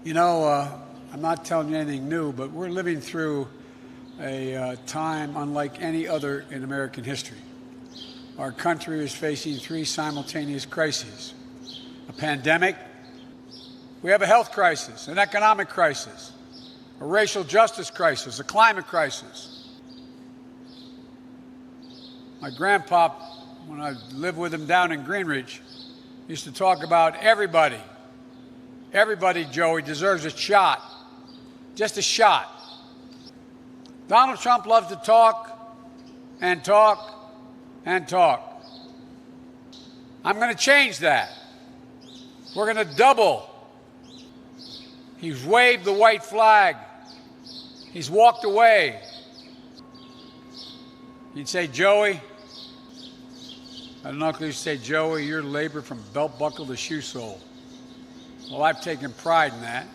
You know, I'm not telling you anything new, but we're living through a time unlike any other in American history. Our country is facing three simultaneous crises: a pandemic, we have a health crisis, an economic crisis, a racial justice crisis, a climate crisis. My grandpa, when I lived with him down in Greenridge, used to talk about everybody, Joey, deserves a shot, just a shot. Donald Trump loves to talk and talk and talk. I'm going to change that. We're going to double. He's waved the white flag. He's walked away. You'd say, Joey, I don't know if you'd say, Joey, you're labor from belt buckle to shoe sole. Well, I've taken pride in that,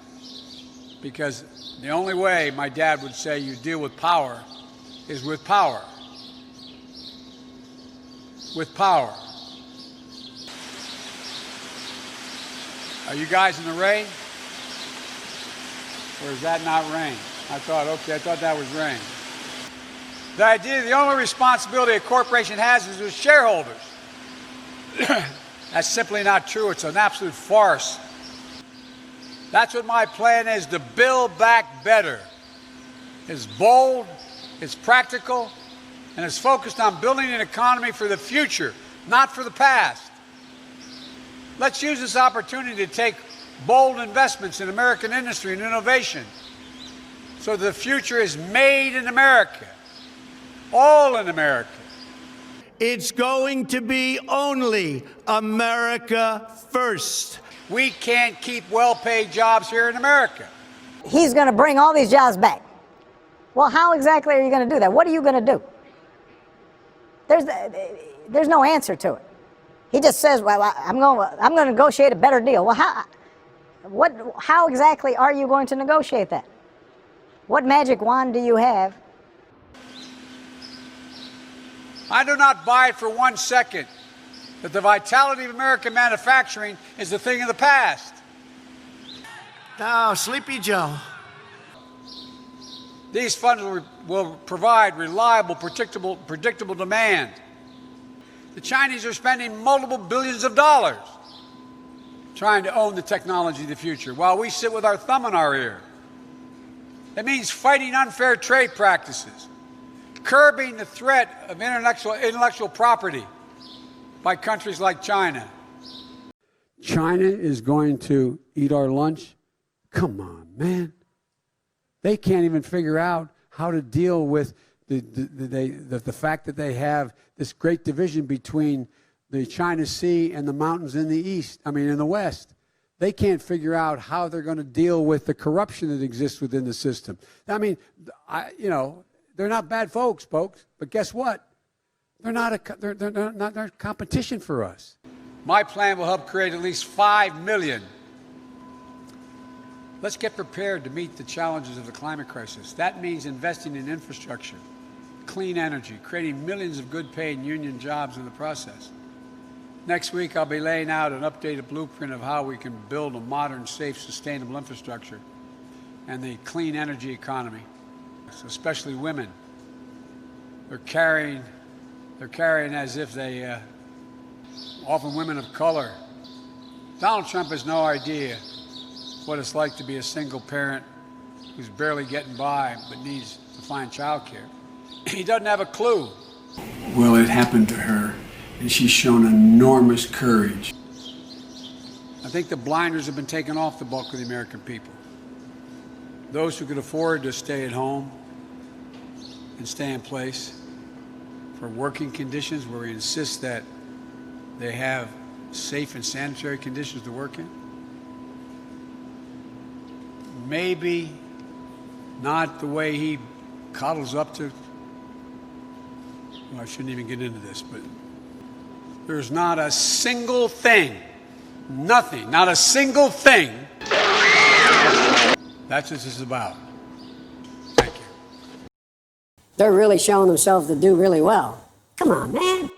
because the only way, my dad would say, you deal with power is with power. With power. Are you guys in the rain? Or is that not rain? I thought that was rain. The idea, the only responsibility a corporation has is with shareholders. That's simply not true. It's an absolute farce. That's what my plan is, to build back better. It's bold, it's practical, and it's focused on building an economy for the future, not for the past. Let's use this opportunity to take bold investments in American industry and innovation so the future is made in America, all in America. It's going to be only America first. We can't keep well-paid jobs here in America. He's going to bring all these jobs back. Well, how exactly are you going to do that? What are you going to do? There's no answer to it. He just says, well, I'm going to negotiate a better deal. Well, how exactly are you going to negotiate that? What magic wand do you have? I do not buy it for 1 second that the vitality of American manufacturing is a thing of the past. Now, Sleepy Joe. These funds will provide reliable, predictable demand. The Chinese are spending multiple billions of dollars trying to own the technology of the future, while we sit with our thumb in our ear. It means fighting unfair trade practices, curbing the threat of intellectual property by countries like China. China is going to eat our lunch? Come on, man. They can't even figure out how to deal with the fact that they have this great division between the China Sea and the mountains in the west. They can't figure out how they're going to deal with the corruption that exists within the system. I mean, they're not bad folks, but guess what? They're not competition for us. My plan will help create at least 5 million. Let's get prepared to meet the challenges of the climate crisis. That means investing in infrastructure, clean energy, creating millions of good-paying union jobs in the process. Next week, I'll be laying out an updated blueprint of how we can build a modern, safe, sustainable infrastructure and the clean energy economy, especially women. They're carrying as if they, often women of color. Donald Trump has no idea what it's like to be a single parent who's barely getting by but needs to find childcare. He doesn't have a clue. Well, it happened to her, and she's shown enormous courage. I think the blinders have been taken off the bulk of the American people. Those who could afford to stay at home and stay in place for working conditions where we insist that they have safe and sanitary conditions to work in. Maybe not the way he coddles up to. Well, I shouldn't even get into this, but there's not a single thing, nothing, not a single thing. That's what this is about. Thank you. They're really showing themselves to do really well. Come on, man.